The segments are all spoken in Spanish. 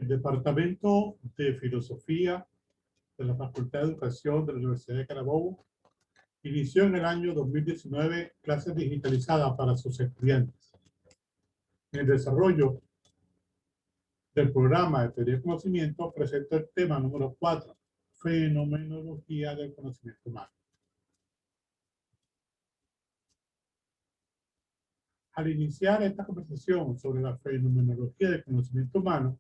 El Departamento de Filosofía de la Facultad de Educación de la Universidad de Carabobo inició en el año 2019 clases digitalizadas para sus estudiantes. En el desarrollo del programa de teoría del conocimiento presento el tema número 4, fenomenología del conocimiento humano. Al iniciar esta conversación sobre la fenomenología del conocimiento humano,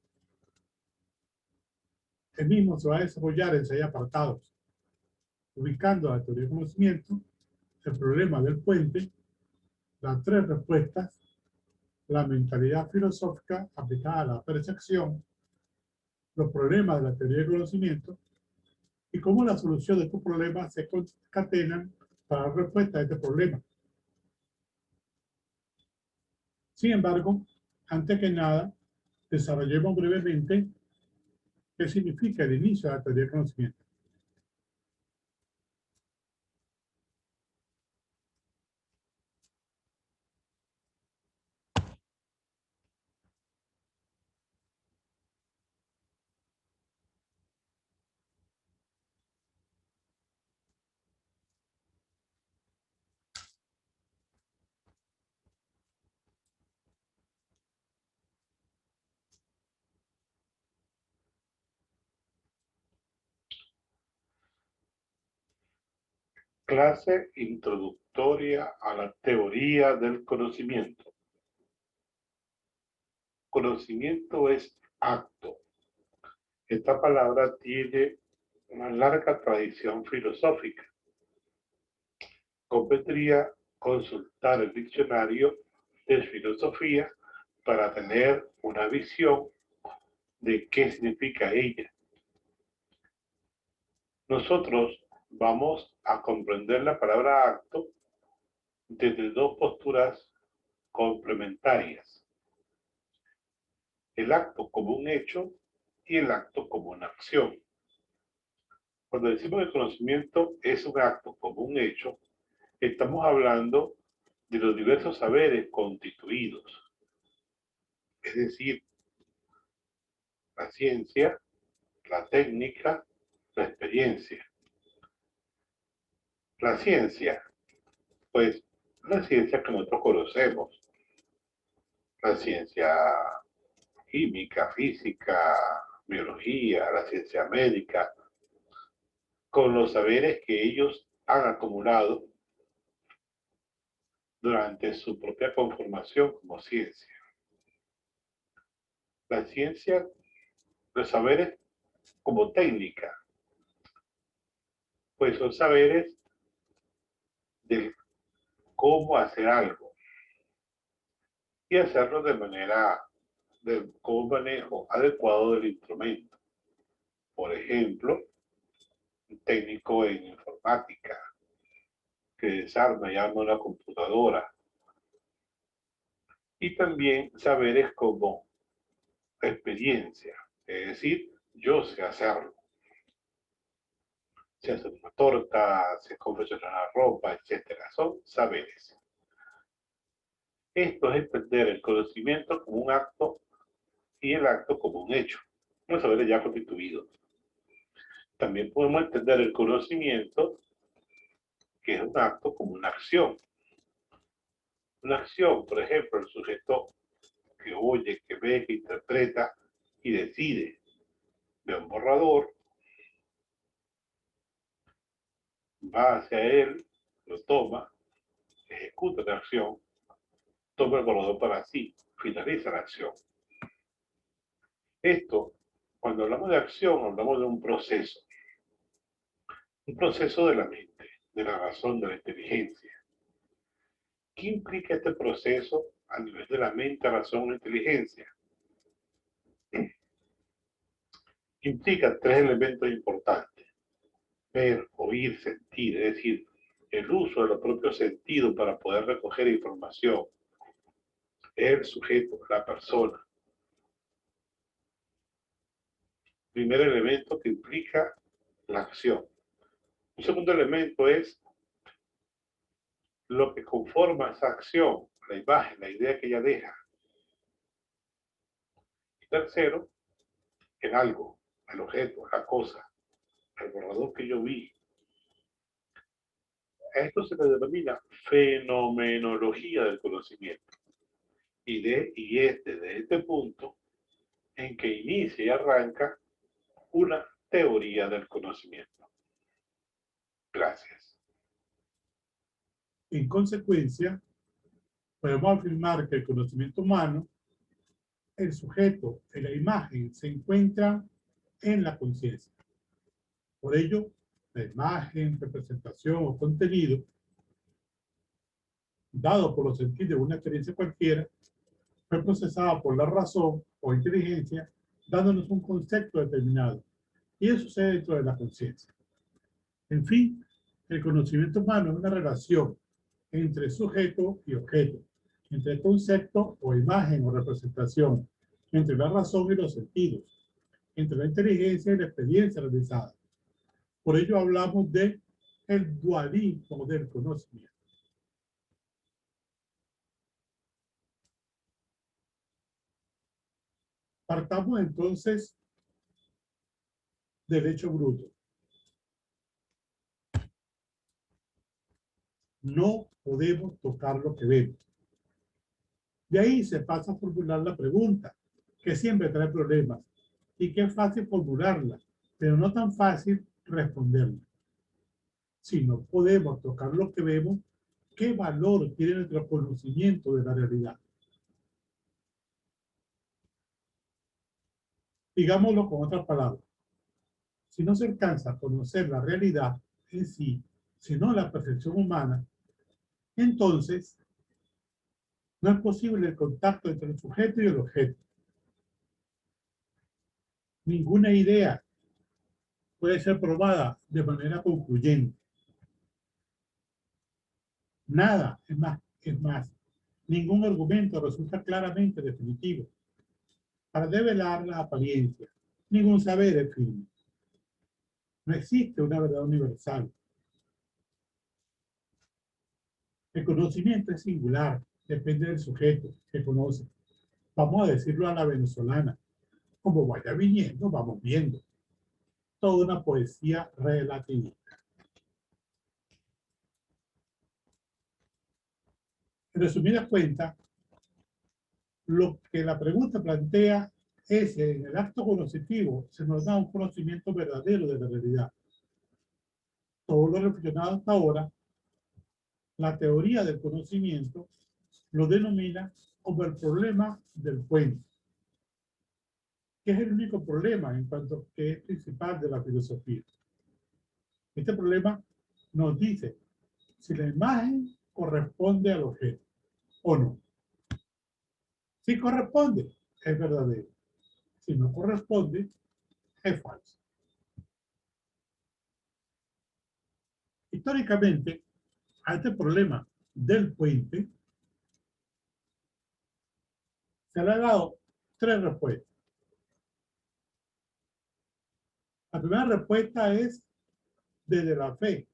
el mismo se va a desarrollar en 6 apartados, ubicando la teoría del conocimiento, el problema del puente, las 3 respuestas, la mentalidad filosófica aplicada a la percepción, los problemas de la teoría del conocimiento y cómo la solución de estos problemas se concatenan para dar respuesta a este problema. Sin embargo, antes que nada, desarrollemos brevemente qué significa el inicio de la teoría del conocimiento. Clase introductoria a la teoría del conocimiento. Conocimiento es acto. Esta palabra tiene una larga tradición filosófica. Convendría consultar el diccionario de filosofía para tener una visión de qué significa ella. Nosotros vamos a comprender la palabra acto desde 2 posturas complementarias. El acto como un hecho y el acto como una acción. Cuando decimos que el conocimiento es un acto como un hecho, estamos hablando de los diversos saberes constituidos. Es decir, la ciencia, la técnica, la experiencia. La ciencia, pues, la ciencia que nosotros conocemos. La ciencia química, física, biología, la ciencia médica, con los saberes que ellos han acumulado durante su propia conformación como ciencia. La ciencia, los saberes como técnica, pues son saberes de cómo hacer algo y hacerlo de manera, con un manejo adecuado del instrumento. Por ejemplo, un técnico en informática que desarma y arma una computadora. Y también saberes como experiencia, es decir, yo sé hacerlo. Sé hacer una torta, sé confeccionar la ropa, etcétera. Son saberes. Esto es entender el conocimiento como un acto y el acto como un hecho. Los saberes ya constituidos. También podemos entender el conocimiento, que es un acto, como una acción. Una acción, por ejemplo, el sujeto que oye, que ve, que interpreta y decide. Ve un borrador, va hacia él, lo toma, ejecuta la acción, toma el borrador para sí, finaliza la acción. Esto, cuando hablamos de acción, hablamos de un proceso de la mente, de la razón, de la inteligencia. ¿Qué implica este proceso a nivel de la mente, razón e inteligencia? Implica 3 elementos importantes: ver, oír, sentir, es decir, el uso de los propios sentidos para poder recoger información. El sujeto, la persona. Primer elemento que implica la acción. Un segundo elemento es lo que conforma esa acción, la imagen, la idea que ella deja. Y tercero, en algo, al objeto, a la cosa, al borrador que yo vi. A esto se le denomina fenomenología del conocimiento. Y es desde este punto en que inicia y arranca una teoría del conocimiento. Gracias. En consecuencia, podemos afirmar que el conocimiento humano, el sujeto y la imagen se encuentran en la conciencia. Por ello, la imagen, representación o contenido, dado por los sentidos de una experiencia cualquiera, fue procesada por la razón o inteligencia, dándonos un concepto determinado. Y eso sucede dentro de la conciencia. En fin, el conocimiento humano es una relación entre sujeto y objeto, entre concepto o imagen o representación, entre la razón y los sentidos, entre la inteligencia y la experiencia realizada. Por ello hablamos de el dualismo del conocimiento. Partamos entonces del hecho bruto. No podemos tocar lo que vemos. De ahí se pasa a formular la pregunta, que siempre trae problemas, y que es fácil formularla, pero no tan fácil responderla. Si no podemos tocar lo que vemos, ¿qué valor tiene nuestro conocimiento de la realidad? Digámoslo con otras palabras. Si no se alcanza a conocer la realidad en sí, sino la percepción humana, entonces no es posible el contacto entre el sujeto y el objeto. Ninguna idea puede ser probada de manera concluyente. Nada, es más, ningún argumento resulta claramente definitivo para develar la apariencia. Ningún saber es firme. No existe una verdad universal. El conocimiento es singular, depende del sujeto que conoce. Vamos a decirlo a la venezolana. Como vaya viniendo, vamos viendo. Toda una poesía relativista. En resumidas cuentas, lo que la pregunta plantea es si en el acto conocitivo se nos da un conocimiento verdadero de la realidad. Todo lo reflexionado hasta ahora, la teoría del conocimiento lo denomina como el problema del puente, que es el único problema en cuanto que es principal de la filosofía. Este problema nos dice si la imagen corresponde al objeto o no. Si corresponde, es verdadero. Si no corresponde, es falso. Históricamente, a este problema del puente se le han dado tres respuestas. La primera respuesta es desde la fe,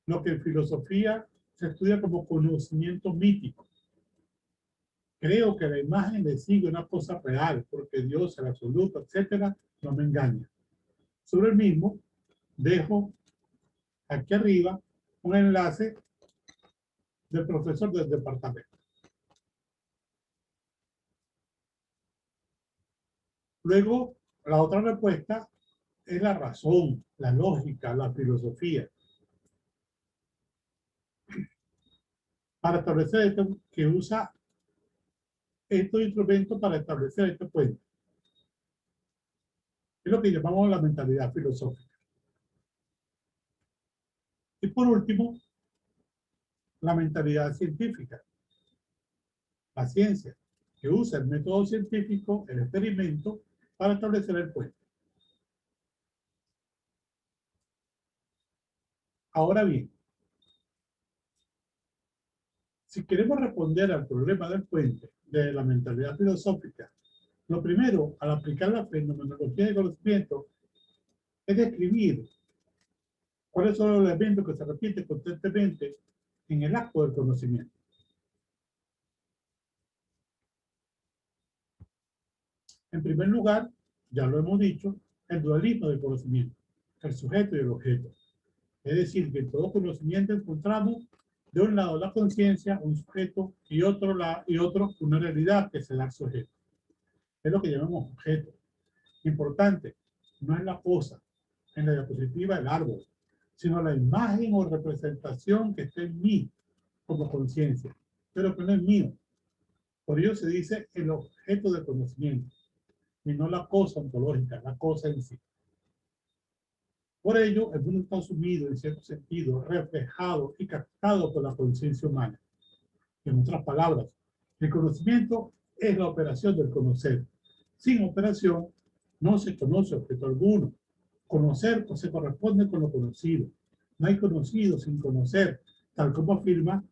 lo que en filosofía se estudia como conocimiento mítico. Creo que la imagen le sigue una cosa real, porque Dios, el absoluto, etcétera, no me engaña. Sobre el mismo, dejo aquí arriba un enlace del profesor del departamento. Luego, la otra respuesta es la razón, la lógica, la filosofía. Para establecer esto, que usa estos instrumentos para establecer este puente. Es lo que llamamos la mentalidad filosófica. Y por último, la mentalidad científica, la ciencia, que usa el método científico, el experimento, para establecer el puente. Ahora bien, si queremos responder al problema del puente de la mentalidad filosófica, lo primero, al aplicar la fenomenología de conocimiento, es describir cuáles son los elementos que se repiten constantemente en el acto del conocimiento. En primer lugar, ya lo hemos dicho, el dualismo del conocimiento, el sujeto y el objeto. Es decir, que en todo conocimiento encontramos de un lado la conciencia, un sujeto, y otro una realidad que se da al sujeto. Es lo que llamamos objeto. Importante, no es la cosa, en la diapositiva el árbol, sino la imagen o representación que está en mí como conciencia, pero que no es mío. Por ello se dice el objeto de conocimiento, y no la cosa ontológica, la cosa en sí. Por ello, el mundo está asumido, en cierto sentido, reflejado y captado por la conciencia humana. En otras palabras, el conocimiento es la operación del conocer. Sin operación, no se conoce objeto alguno. Conocer pues, se corresponde con lo conocido. No hay conocido sin conocer, tal como afirma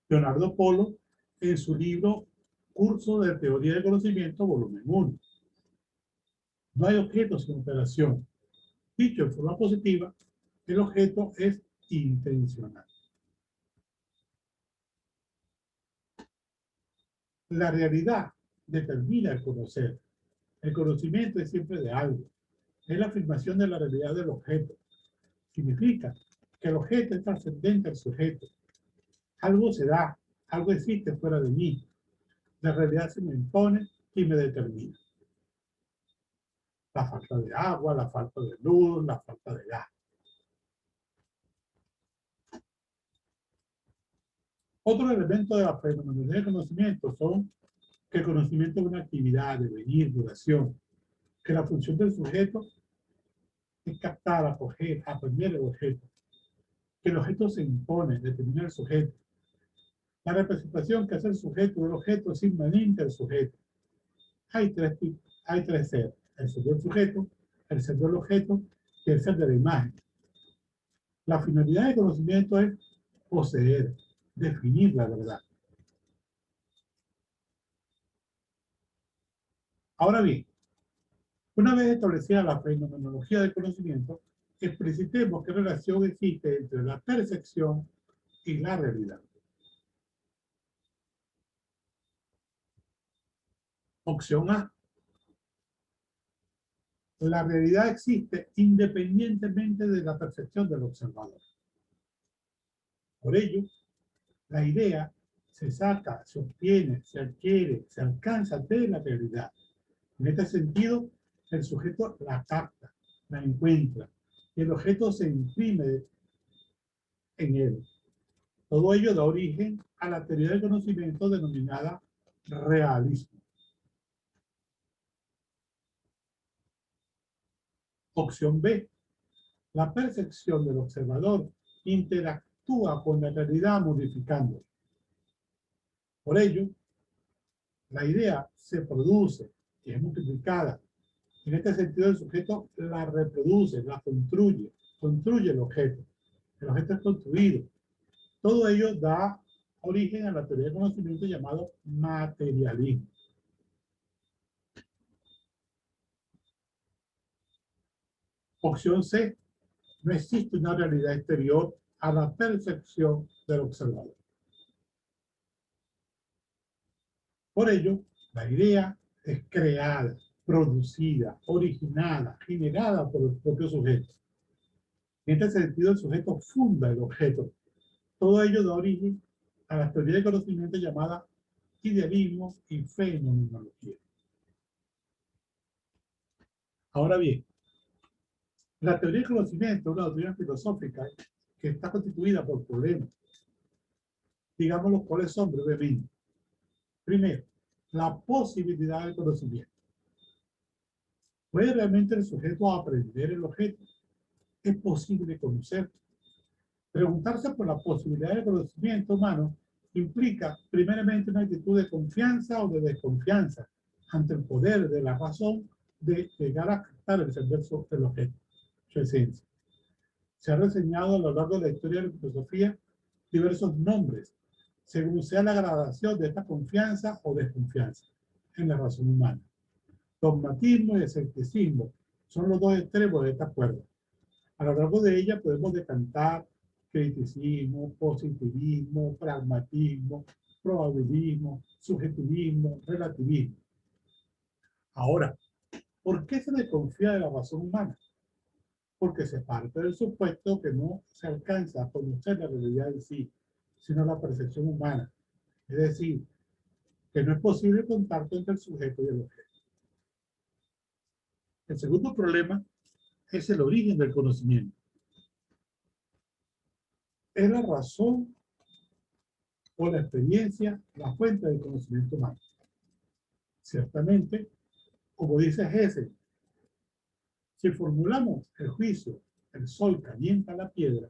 Leonardo Polo en su libro Curso de Teoría del Conocimiento, volumen 1. No hay objeto sin operación. Dicho en forma positiva, el objeto es intencional. La realidad determina el conocer. El conocimiento es siempre de algo. Es la afirmación de la realidad del objeto. Significa que el objeto es trascendente al sujeto. Algo se da, algo existe fuera de mí. La realidad se me impone y me determina. La falta de agua, la falta de luz, la falta de gas. Otro elemento de la fenomenología del conocimiento son que el conocimiento es una actividad, devenir, duración, que la función del sujeto es captar, acoger, aprender el objeto, que el objeto se impone, determina el sujeto. La representación que hace el sujeto del objeto es inmanente al sujeto. Hay tres seres, el ser del sujeto, el ser del objeto y el ser de la imagen. La finalidad del conocimiento es poseer, definir la verdad. Ahora bien, una vez establecida la fenomenología del conocimiento, explicitemos qué relación existe entre la percepción y la realidad. Opción A. La realidad existe independientemente de la percepción del observador. Por ello, la idea se saca, se obtiene, se adquiere, se alcanza de la realidad. En este sentido, el sujeto la capta, la encuentra, y el objeto se imprime en él. Todo ello da origen a la teoría del conocimiento denominada realismo. Opción B. La percepción del observador interactúa con la realidad modificándola. Por ello, la idea se produce y es multiplicada. En este sentido, el sujeto la reproduce, la construye el objeto. El objeto es construido. Todo ello da origen a la teoría del conocimiento llamado materialismo. Opción C. No existe una realidad exterior a la percepción del observador. Por ello, la idea es creada, producida, originada, generada por el propio sujeto. En este sentido, el sujeto funda el objeto. Todo ello da origen a la teoría del conocimiento llamada idealismo y fenomenología. Ahora bien, la teoría del conocimiento es una doctrina filosófica que está constituida por problemas, digamos los cuales son brevemente. Primero, la posibilidad del conocimiento. ¿Puede realmente el sujeto aprender el objeto? ¿Es posible conocer? Preguntarse por la posibilidad del conocimiento humano implica primeramente una actitud de confianza o de desconfianza ante el poder de la razón de llegar a captar el ser del objeto, su esencia. Se ha reseñado a lo largo de la historia de la filosofía diversos nombres, según sea la gradación de esta confianza o desconfianza en la razón humana. Dogmatismo y escepticismo son los dos extremos de esta cuerda. A lo largo de ella podemos decantar criticismo, positivismo, pragmatismo, probabilismo, subjetivismo, relativismo. Ahora, ¿Por qué se desconfía de la razón humana? Porque se parte del supuesto que no se alcanza a conocer la realidad en sí, sino la percepción humana. Es decir, que no es posible contacto entre el sujeto y el objeto. El segundo problema es el origen del conocimiento. Es la razón o la experiencia la fuente del conocimiento humano. Ciertamente, como dice Hesse, si formulamos el juicio, el sol calienta la piedra,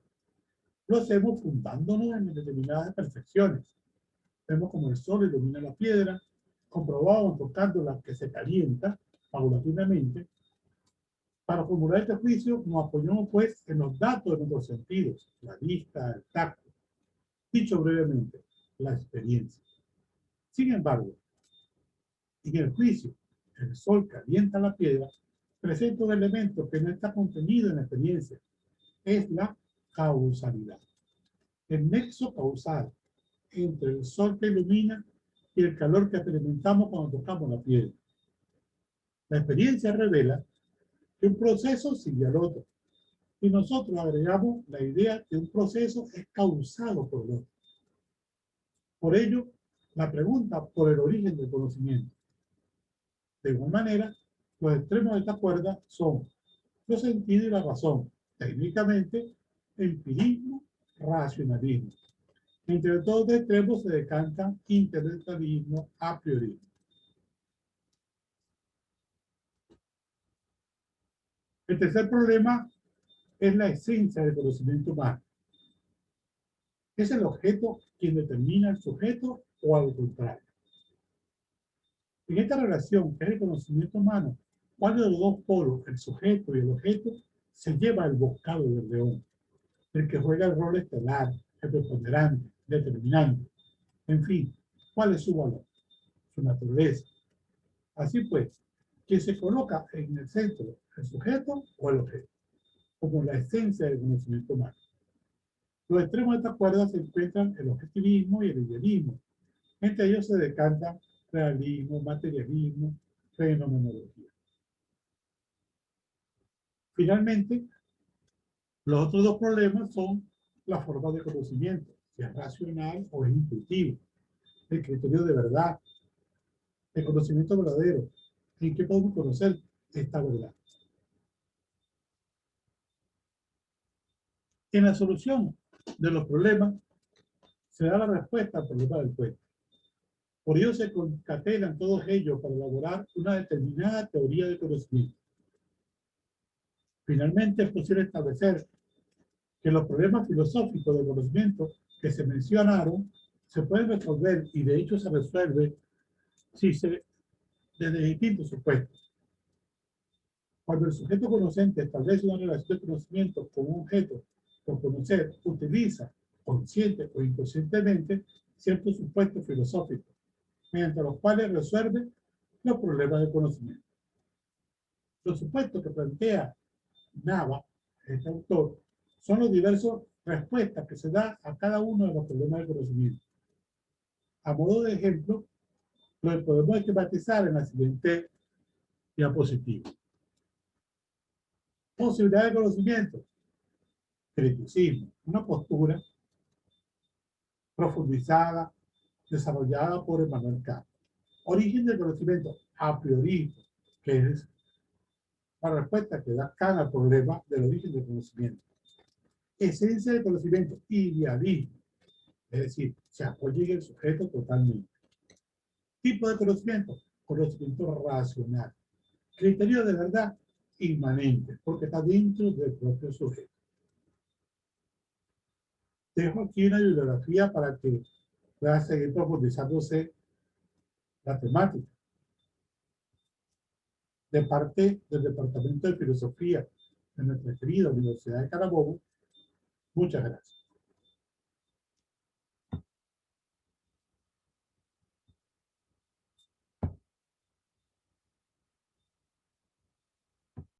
lo hacemos fundándonos en determinadas percepciones. Vemos como el sol ilumina la piedra, comprobamos tocándola que se calienta paulatinamente. Para formular este juicio nos apoyamos pues en los datos de nuestros sentidos, la vista, el tacto, dicho brevemente, la experiencia. Sin embargo, en el juicio, el sol calienta la piedra, presenta un elemento que no está contenido en la experiencia, es la causalidad. El nexo causal entre el sol que ilumina y el calor que experimentamos cuando tocamos la piedra. La experiencia revela que un proceso sigue al otro, y nosotros agregamos la idea que un proceso es causado por el otro. Por ello, la pregunta por el origen del conocimiento. De igual manera, los extremos de esta cuerda son los sentidos y la razón, técnicamente, empirismo, racionalismo. Entre los dos extremos se decantan intelectualismo, a priorismo. El tercer problema es la esencia del conocimiento humano. ¿Es el objeto quien determina el sujeto o al contrario? En esta relación, que es el conocimiento humano, ¿cuál de los dos polos, el sujeto y el objeto, se lleva el bocado del león? El que juega el rol estelar, el preponderante, determinante. En fin, ¿cuál es su valor? Su naturaleza. Así pues, ¿quién se coloca en el centro, el sujeto o el objeto? Como la esencia del conocimiento humano. Los extremos de esta cuerda se encuentran el objetivismo y el idealismo. Entre ellos se decantan realismo, materialismo, fenomenología. Finalmente, los otros dos problemas son la forma de conocimiento, si es racional o es intuitivo, el criterio de verdad, el conocimiento verdadero, en qué podemos conocer esta verdad. En la solución de los problemas se da la respuesta al problema del puente. Por ello se concatenan todos ellos para elaborar una determinada teoría de conocimiento. Finalmente es posible establecer que los problemas filosóficos de conocimiento que se mencionaron se pueden resolver y de hecho se resuelve si se, desde distintos supuestos. Cuando el sujeto conocente establece una relación de conocimiento con un objeto por conocer, utiliza, consciente o inconscientemente, ciertos supuestos filosóficos, mediante los cuales resuelve los problemas de conocimiento. Los supuestos que plantea Nava, este autor, son las diversas respuestas que se da a cada uno de los problemas de conocimiento. A modo de ejemplo, lo podemos esquematizar en la siguiente diapositiva. Posibilidad de conocimiento. Criticismo, una postura profundizada, desarrollada por Emmanuel Kant. Origen del conocimiento, a priori, que es la respuesta que da Kant al problema del origen del conocimiento. Esencia del conocimiento, idealismo, es decir, se apoya en el sujeto totalmente. Tipo de conocimiento, conocimiento racional. Criterio de verdad, inmanente, porque está dentro del propio sujeto. Dejo aquí una bibliografía para que pueda seguir profundizándose la temática. De parte del Departamento de Filosofía de nuestra querida Universidad de Carabobo, muchas gracias.